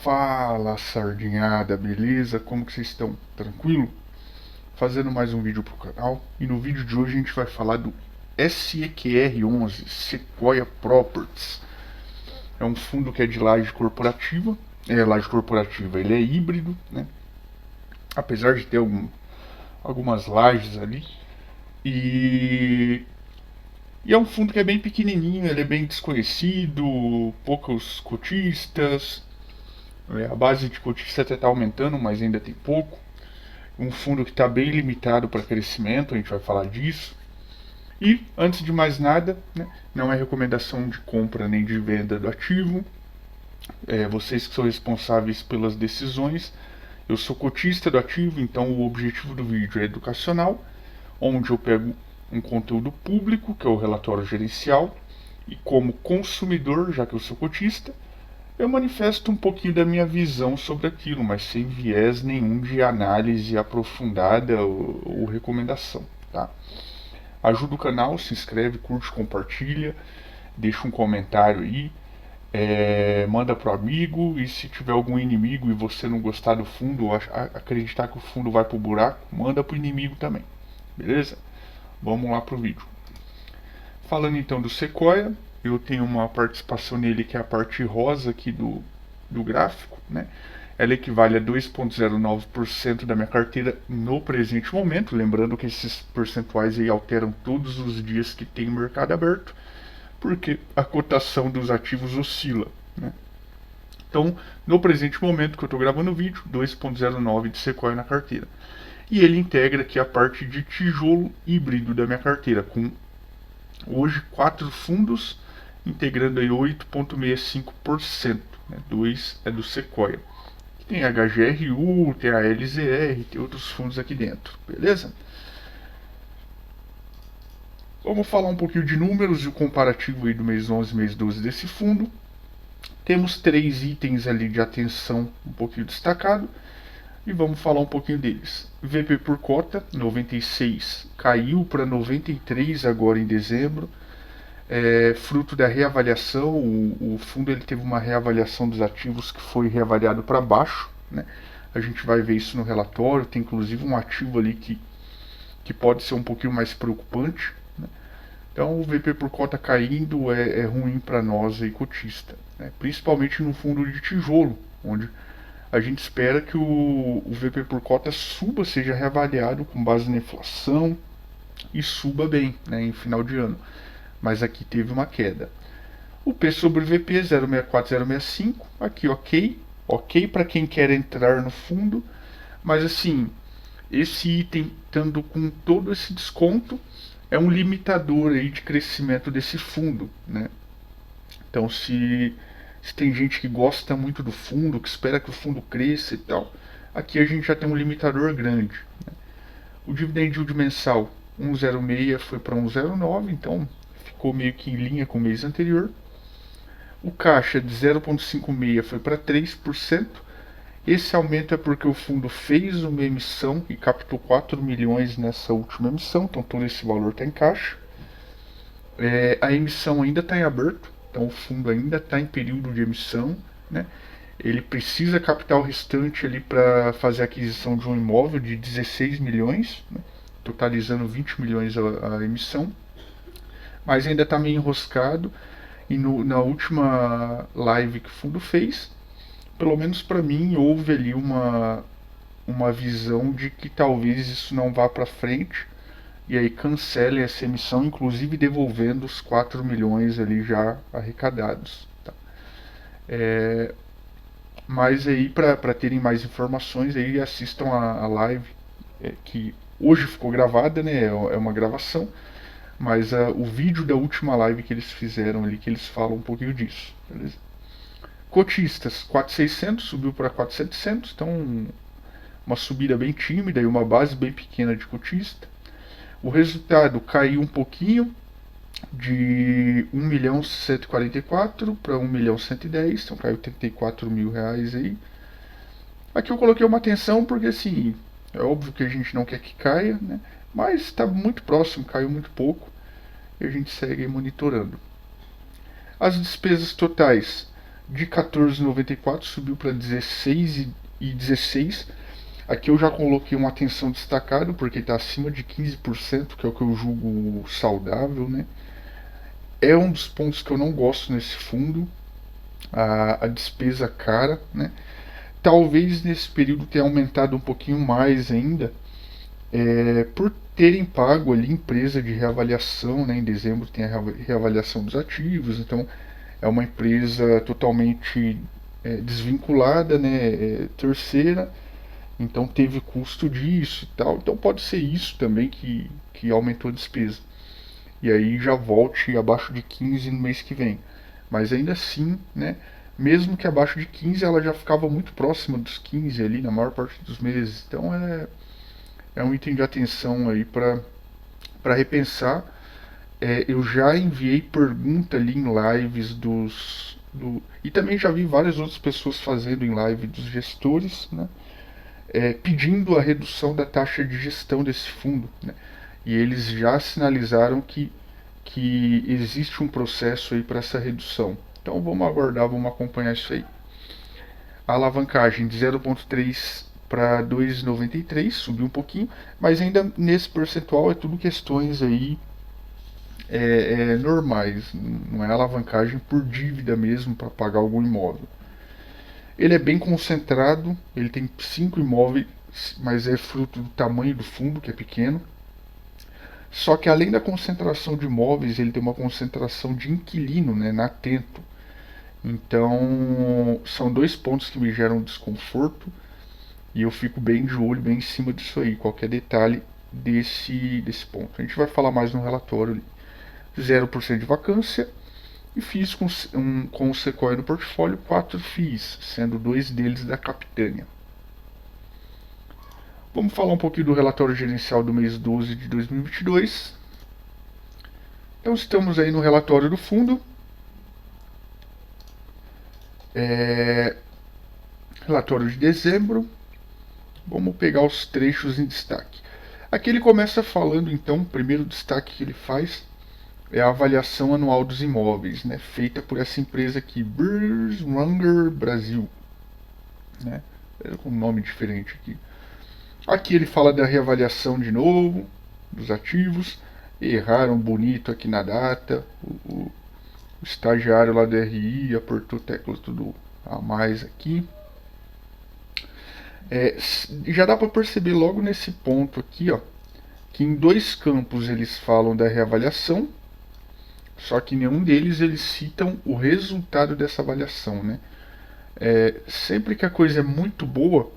Fala, sardinhada, beleza? Como que vocês estão? Tranquilo? Fazendo mais um vídeo pro canal. E no vídeo de hoje a gente vai falar do SEQR11, Sequoia Properties. É um fundo que é de laje corporativa. Laje corporativa, ele é híbrido, né? Apesar de ter algumas lajes ali. E é um fundo que é bem pequenininho, ele é bem desconhecido, poucos cotistas. A base de cotista até está aumentando, mas ainda tem pouco. Um fundo que está bem limitado para crescimento, a gente vai falar disso. E, antes de mais nada, né, não é recomendação de compra nem de venda do ativo. Vocês que são responsáveis pelas decisões. Eu sou cotista do ativo, então o objetivo do vídeo é educacional, onde eu pego um conteúdo público, que é o relatório gerencial, e como consumidor, já que eu sou cotista, eu manifesto um pouquinho da minha visão sobre aquilo, mas sem viés nenhum de análise aprofundada ou recomendação, tá? Ajuda o canal, se inscreve, curte, compartilha, deixa um comentário aí, manda pro amigo, e se tiver algum inimigo e você não gostar do fundo, ou acreditar que o fundo vai pro buraco, manda pro inimigo também, beleza? Vamos lá pro vídeo. Falando então do Sequoia, eu tenho uma participação nele que é a parte rosa aqui do gráfico, né? Ela equivale a 2,09% da minha carteira no presente momento, lembrando que esses percentuais aí alteram todos os dias que tem mercado aberto, porque a cotação dos ativos oscila, né? Então, no presente momento que eu estou gravando o vídeo, 2,09% de Sequoia na carteira. E ele integra aqui a parte de tijolo híbrido da minha carteira, com hoje 4 fundos, integrando aí 8,65%. Né? 2 é do Sequoia. Tem HGRU, tem a LZR, tem outros fundos aqui dentro, beleza? Vamos falar um pouquinho de números e o comparativo aí do mês 11 e mês 12 desse fundo. Temos 3 itens ali de atenção um pouquinho destacado. E vamos falar um pouquinho deles. VP por cota, 96, caiu para 93 agora em dezembro. Fruto da reavaliação, o fundo ele teve uma reavaliação dos ativos que foi reavaliado para baixo, né? A gente vai ver isso no relatório, tem inclusive um ativo ali que pode ser um pouquinho mais preocupante, né? Então o VP por cota caindo é ruim para nós aí cotista, né? Principalmente no fundo de tijolo, onde a gente espera que o VP por cota suba, seja reavaliado com base na inflação e suba bem, né, em final de ano. Mas aqui teve uma queda. O P sobre VP 0,64, 0,65, aqui ok para quem quer entrar no fundo, mas assim, esse item estando com todo esse desconto é um limitador aí de crescimento desse fundo, né? Então se tem gente que gosta muito do fundo, que espera que o fundo cresça e tal, aqui a gente já tem um limitador grande, né? O dividend yield mensal 1,06 foi para 1,09, então ficou meio que em linha com o mês anterior. O caixa de 0,56 foi para 3%. Esse aumento é porque o fundo fez uma emissão e captou 4 milhões nessa última emissão, então todo esse valor está em caixa. A emissão ainda está em aberto, então o fundo ainda está em período de emissão, né? Ele precisa captar o restante ali para fazer a aquisição de um imóvel de 16 milhões, né? Totalizando 20 milhões a emissão, mas ainda está meio enroscado. E na última live que o fundo fez, pelo menos para mim, houve ali uma visão de que talvez isso não vá para frente, e aí cancele essa emissão, inclusive devolvendo os 4 milhões ali já arrecadados, tá? Mas aí para terem mais informações aí assistam a live que hoje ficou gravada, né? É uma gravação, mas o vídeo da última live que eles fizeram ali, que eles falam um pouquinho disso, beleza? Cotistas, 4.600 subiu para 4.700, então uma subida bem tímida e uma base bem pequena de cotista. O resultado caiu um pouquinho, de 1.144 para 1.110, então caiu 34 mil reais aí. Aqui eu coloquei uma atenção porque assim, é óbvio que a gente não quer que caia, né? Mas está muito próximo, caiu muito pouco e a gente segue monitorando. As despesas totais De 14,94 subiu para 16,16. Aqui eu já coloquei uma atenção destacada porque está acima de 15%, que é o que eu julgo saudável, né? É um dos pontos que eu não gosto nesse fundo, a despesa cara, né? Talvez nesse período tenha aumentado um pouquinho mais ainda, por terem pago ali empresa de reavaliação, né? Em dezembro tem a reavaliação dos ativos, então é uma empresa totalmente desvinculada, né? Terceira, então teve custo disso e tal, então pode ser isso também que aumentou a despesa. E aí já volte abaixo de 15 no mês que vem. Mas ainda assim, né? Mesmo que abaixo de 15, ela já ficava muito próxima dos 15 ali na maior parte dos meses. Então é um item de atenção aí para repensar. Eu já enviei pergunta ali em lives e também já vi várias outras pessoas fazendo em live dos gestores, né? Pedindo a redução da taxa de gestão desse fundo, né? E eles já sinalizaram que existe um processo aí para essa redução. Então vamos aguardar, vamos acompanhar isso aí. A alavancagem de 0,3 para 2,93 subiu um pouquinho, mas ainda nesse percentual é tudo questões aí normais, não é alavancagem por dívida mesmo para pagar algum imóvel. Ele é bem concentrado, ele tem 5 imóveis, mas é fruto do tamanho do fundo, que é pequeno. Só que além da concentração de imóveis, ele tem uma concentração de inquilino, né, na Atento. Então, são dois pontos que me geram desconforto e eu fico bem de olho, bem em cima disso aí, qualquer detalhe desse ponto. A gente vai falar mais no relatório. 0% de vacância e FIIs com o Sequoia no portfólio, 4 FIIs, sendo 2 deles da Capitânia. Vamos falar um pouquinho do relatório gerencial do mês 12 de 2022. Então estamos aí no relatório do fundo. Relatório de dezembro. Vamos pegar os trechos em destaque. Aqui ele começa falando, então, o primeiro destaque que ele faz é a avaliação anual dos imóveis, né, feita por essa empresa aqui, Birswanger Brasil, né, com um nome diferente aqui. Aqui ele fala da reavaliação de novo dos ativos. Erraram bonito aqui na data. O estagiário lá do RI apertou teclas tudo a mais aqui. Já dá para perceber logo nesse ponto aqui, ó, que em dois campos eles falam da reavaliação, só que em nenhum deles eles citam o resultado dessa avaliação, né? Sempre que a coisa é muito boa,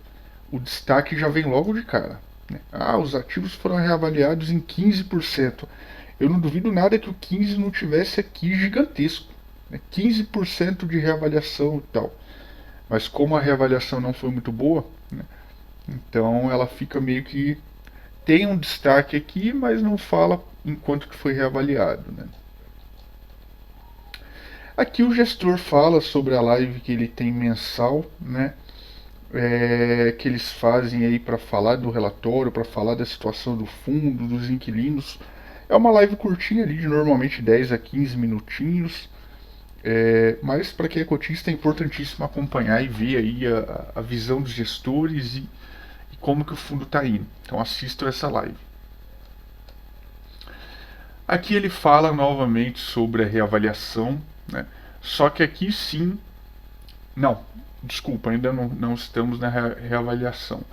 o destaque já vem logo de cara, né? Os ativos foram reavaliados em 15%. Eu não duvido nada que o 15% não tivesse aqui gigantesco, né? 15% de reavaliação e tal. Mas como a reavaliação não foi muito boa, né? Então ela fica meio que tem um destaque aqui, mas não fala enquanto que foi reavaliado, né? Aqui o gestor fala sobre a live que ele tem mensal, né? Que eles fazem aí para falar do relatório, para falar da situação do fundo, dos inquilinos. É uma live curtinha ali, de normalmente 10 a 15 minutinhos. Mas para quem é cotista é importantíssimo acompanhar e ver aí a visão dos gestores e como que o fundo está indo. Então assistam essa live. Aqui ele fala novamente sobre a reavaliação, né? Só que aqui sim, não, desculpa, ainda não estamos na reavaliação.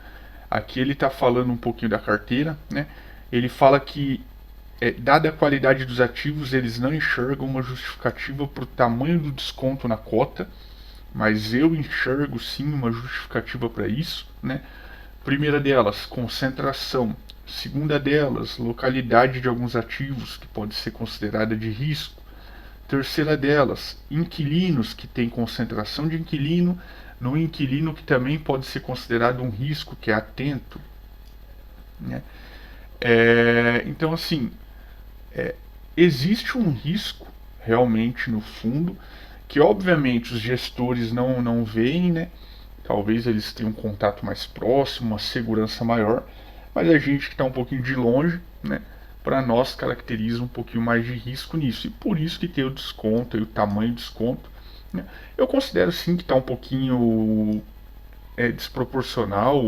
Aqui ele está falando um pouquinho da carteira, né? Ele fala que, dada a qualidade dos ativos, eles não enxergam uma justificativa para o tamanho do desconto na cota, mas eu enxergo sim uma justificativa para isso, né? Primeira delas, concentração. Segunda delas, localidade de alguns ativos que pode ser considerada de risco. Terceira delas, inquilinos que tem concentração de inquilino no inquilino que também pode ser considerado um risco, que é atento, né? Então assim, existe um risco realmente no fundo que obviamente os gestores não veem, né? Talvez eles tenham um contato mais próximo, uma segurança maior, mas a gente que está um pouquinho de longe, né? Para nós caracteriza um pouquinho mais de risco nisso. E por isso que tem o desconto e o tamanho do desconto. né? Eu considero sim que está um pouquinho desproporcional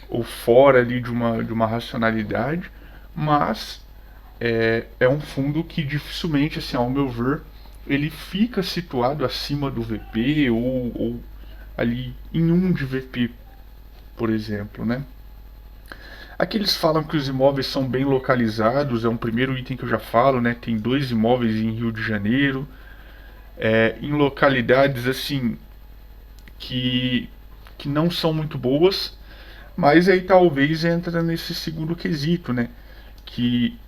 ou fora ali de uma racionalidade, mas é um fundo que dificilmente, assim, ao meu ver, ele fica situado acima do VP ou ali em um de VP, por exemplo, né? Aqui eles falam que os imóveis são bem localizados, é um primeiro item que eu já falo, né? Tem 2 imóveis em Rio de Janeiro, em localidades assim que, que não são muito boas, mas aí talvez entra nesse segundo quesito, né? Que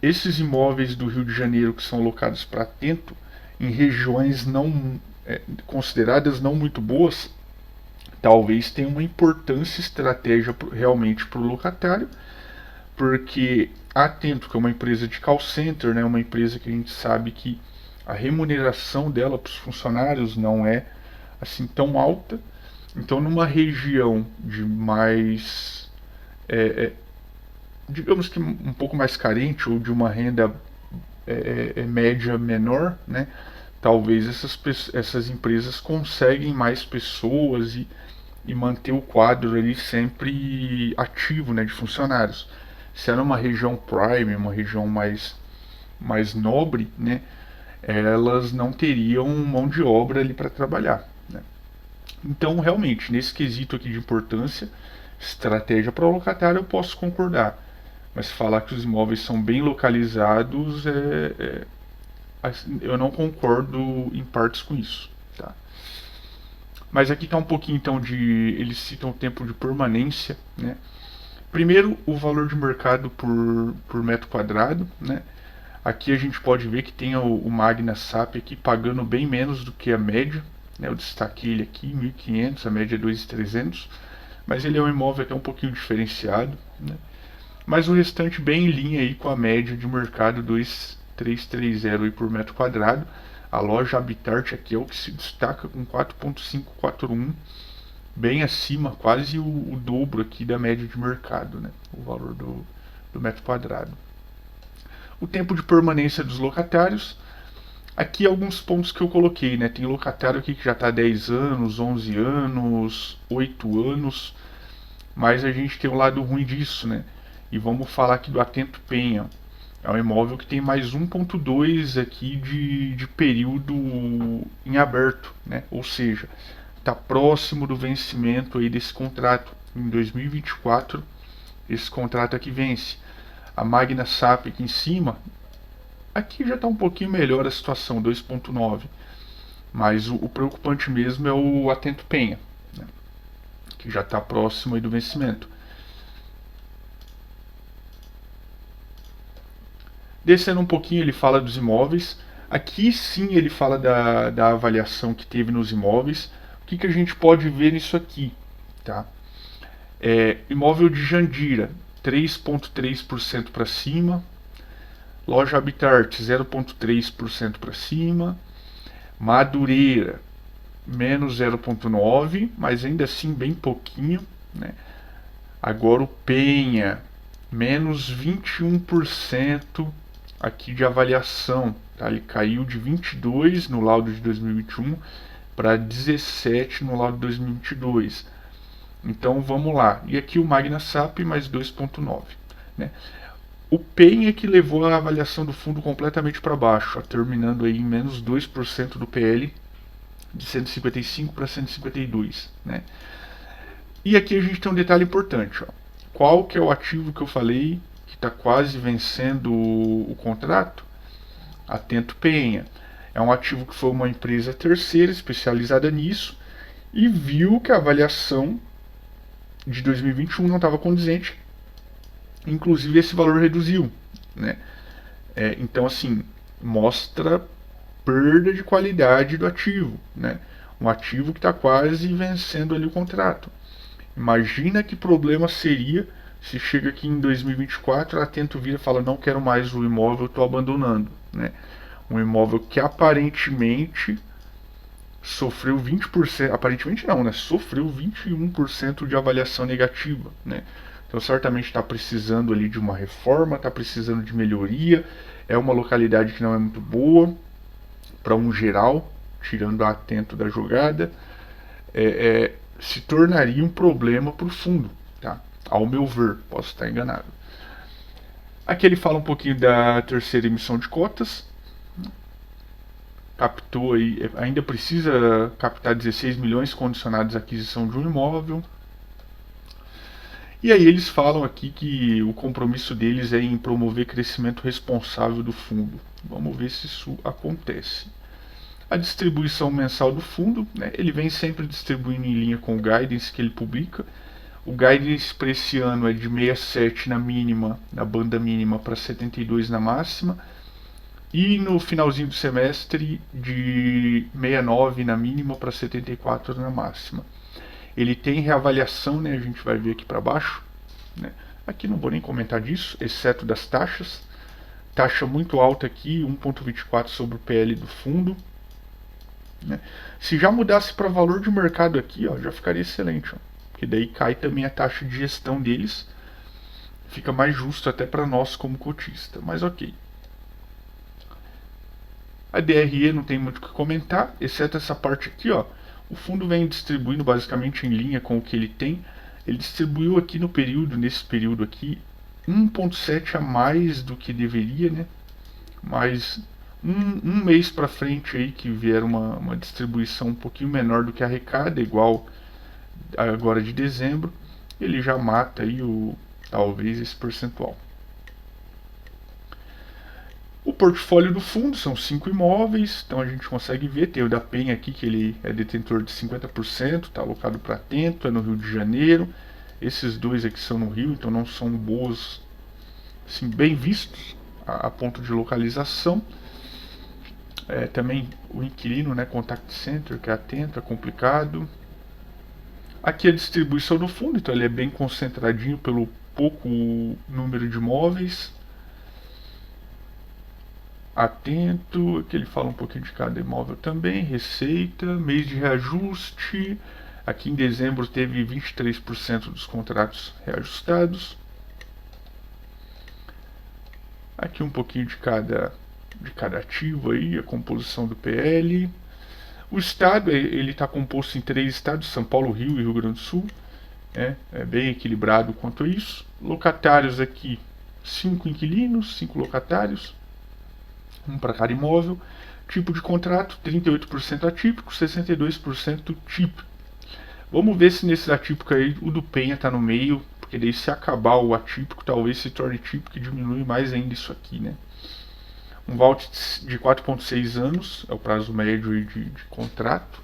esses imóveis do Rio de Janeiro que são alocados para Atento, em regiões não consideradas não muito boas, talvez tenha uma importância estratégia realmente para o locatário, porque Atento, que é uma empresa de call center, né, uma empresa que a gente sabe que a remuneração dela para os funcionários não é assim tão alta, então numa região de mais, digamos que um pouco mais carente ou de uma renda média menor, né, talvez essas empresas conseguem mais pessoas e manter o quadro ali sempre ativo, né, de funcionários. Se era uma região prime, uma região mais nobre, né, elas não teriam mão de obra ali para trabalhar, né? Então, realmente, nesse quesito aqui de importância, estratégia para o locatário, eu posso concordar. Mas falar que os imóveis são bem localizados, eu não concordo em partes com isso. Tá? Mas aqui está um pouquinho então de. Eles citam o tempo de permanência. Né? Primeiro, o valor de mercado por metro quadrado. Né? Aqui a gente pode ver que tem o Magna SAP aqui pagando bem menos do que a média. Né? Eu destaquei ele aqui, 1.500, a média é 2.300. Mas ele é um imóvel até um pouquinho diferenciado. Né? Mas o restante bem em linha aí com a média de mercado 2.330 aí por metro quadrado. A loja Habitart aqui é o que se destaca com 4.541, bem acima, quase o dobro aqui da média de mercado, né? O valor do metro quadrado. O tempo de permanência dos locatários. Aqui alguns pontos que eu coloquei, né? Tem locatário aqui que já está 10 anos, 11 anos, 8 anos, mas a gente tem o lado ruim disso, né? E vamos falar aqui do Atento Penha. É um imóvel que tem mais 1.2 aqui de período em aberto, né? Ou seja, está próximo do vencimento aí desse contrato. Em 2024, esse contrato aqui vence. A Magna SAP aqui em cima, aqui já está um pouquinho melhor a situação, 2.9. Mas o preocupante mesmo é o Atento Penha, né? Que já está próximo aí do vencimento. Descendo um pouquinho, ele fala dos imóveis. Aqui sim ele fala da avaliação que teve nos imóveis. O que a gente pode ver nisso aqui? Tá? Imóvel de Jandira, 3,3% para cima. Loja Habitart, 0,3% para cima. Madureira, menos 0,9%, mas ainda assim bem pouquinho. Né? Agora o Penha, menos 21% aqui de avaliação, tá? Ele caiu de 22 no laudo de 2021 para 17 no laudo de 2022. Então vamos lá. E aqui o Magna SAP mais 2.9, né? O Penha que levou a avaliação do fundo completamente para baixo, ó, terminando aí em menos 2% do PL, de 155 para 152, né? E aqui a gente tem um detalhe importante, ó. Qual que é o ativo que eu falei que está quase vencendo o contrato? Atento Penha. É um ativo que foi uma empresa terceira especializada nisso e viu que a avaliação de 2021 não estava condizente. Inclusive esse valor reduziu, né? Então assim, mostra perda de qualidade do ativo, né? Um ativo que está quase vencendo ali o contrato. Imagina que problema seria se chega aqui em 2024, a Atento vira e fala: não quero mais o imóvel, estou abandonando, né? Um imóvel que aparentemente sofreu 20%, aparentemente não, né? Sofreu 21% de avaliação negativa, né? Então certamente está precisando ali de uma reforma, está precisando de melhoria, é uma localidade que não é muito boa para um geral, tirando a Atento da jogada, se tornaria um problema para o fundo, tá? Ao meu ver, posso estar enganado. Aqui ele fala um pouquinho da terceira emissão de cotas. Captou aí, ainda precisa captar 16 milhões condicionados à aquisição de um imóvel. E aí eles falam aqui que o compromisso deles é em promover crescimento responsável do fundo. Vamos ver se isso acontece. A distribuição mensal do fundo, né, ele vem sempre distribuindo em linha com o guidance que ele publica. O guidance para esse ano é de 67 na mínima, na banda mínima, para 72 na máxima. E no finalzinho do semestre de 69 na mínima para 74 na máxima. Ele tem reavaliação, né, a gente vai ver aqui para baixo. Né? Aqui não vou nem comentar disso, exceto das taxas. Taxa muito alta aqui, 1,24 sobre o PL do fundo. Né? Se já mudasse para valor de mercado aqui, ó, já ficaria excelente. Ó. Porque daí cai também a taxa de gestão deles. Fica mais justo até para nós como cotista, mas ok. A DRE não tem muito o que comentar, exceto essa parte aqui, ó. O fundo vem distribuindo basicamente em linha com o que ele tem. Ele distribuiu aqui no período, nesse período aqui, 1,7 a mais do que deveria, né? Mas um mês para frente aí que vier uma distribuição um pouquinho menor do que arrecada, igual agora de dezembro, ele já mata aí talvez esse percentual. O portfólio do fundo são 5 imóveis, então a gente consegue ver, tem o da Penha aqui, que ele é detentor de 50%, está alocado para Atento, é no Rio de Janeiro. Esses dois aqui são no Rio, então não são boas, assim, bem vistos a ponto de localização. Também o inquilino, né, Contact Center, que é Atento, é complicado. Aqui a distribuição do fundo, então ele é bem concentradinho pelo pouco número de imóveis. Atento, aqui ele fala um pouquinho de cada imóvel também, receita, mês de reajuste, aqui em dezembro teve 23% dos contratos reajustados. Aqui um pouquinho de cada ativo aí, a composição do PL. O estado, ele está composto em 3 estados, São Paulo, Rio e Rio Grande do Sul, é bem equilibrado quanto a isso. Locatários aqui, 5 inquilinos, 5 locatários. Um para cada imóvel. Tipo de contrato, 38% atípico, 62% típico. Vamos ver se nesse atípico aí o do Penha está no meio, porque daí se acabar o atípico, talvez se torne típico e diminui mais ainda isso aqui, né? Um vault de 4,6 anos, é o prazo médio de contrato.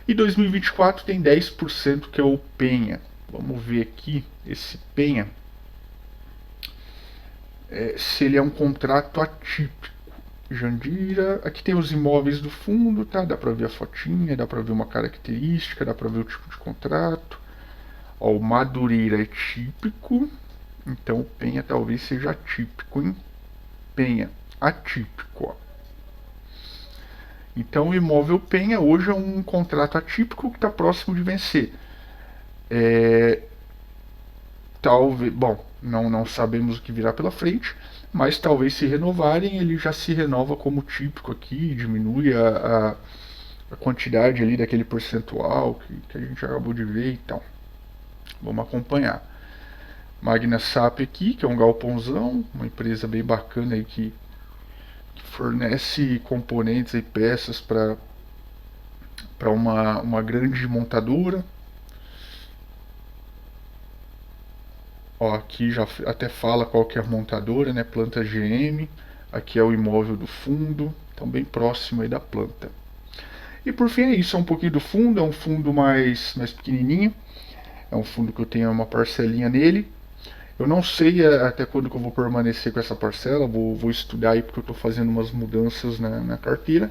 E 2024 tem 10% que é o Penha. Vamos ver aqui, esse Penha. Se ele é um contrato atípico. Jandira, aqui tem os imóveis do fundo, tá? Dá pra ver a fotinha, dá pra ver uma característica, dá pra ver o tipo de contrato. Ó, o Madureira é típico, então o Penha talvez seja atípico, hein? Penha, atípico, ó. Então o imóvel Penha hoje é um contrato atípico que está próximo de vencer. Talvez, bom, não sabemos o que virá pela frente, mas talvez se renovarem, ele já se renova como típico aqui, diminui a quantidade ali daquele percentual que a gente acabou de ver e tal. Vamos acompanhar. Magna Sap aqui, que é um galpãozão, uma empresa bem bacana aí que fornece componentes e peças para uma grande montadora. Ó, aqui já até fala qual que é a montadora, né? Planta GM. Aqui é o imóvel do fundo, então bem próximo aí da planta. E por fim é isso, é um pouquinho do fundo, é um fundo mais pequenininho. É um fundo que eu tenho uma parcelinha nele. Eu não sei até quando que eu vou permanecer com essa parcela, vou estudar aí porque eu estou fazendo umas mudanças na carteira.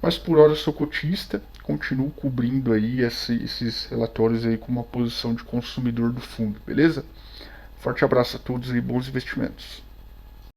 Mas por hora eu sou cotista, continuo cobrindo aí esses relatórios aí com uma posição de consumidor do fundo, beleza? Forte abraço a todos e bons investimentos.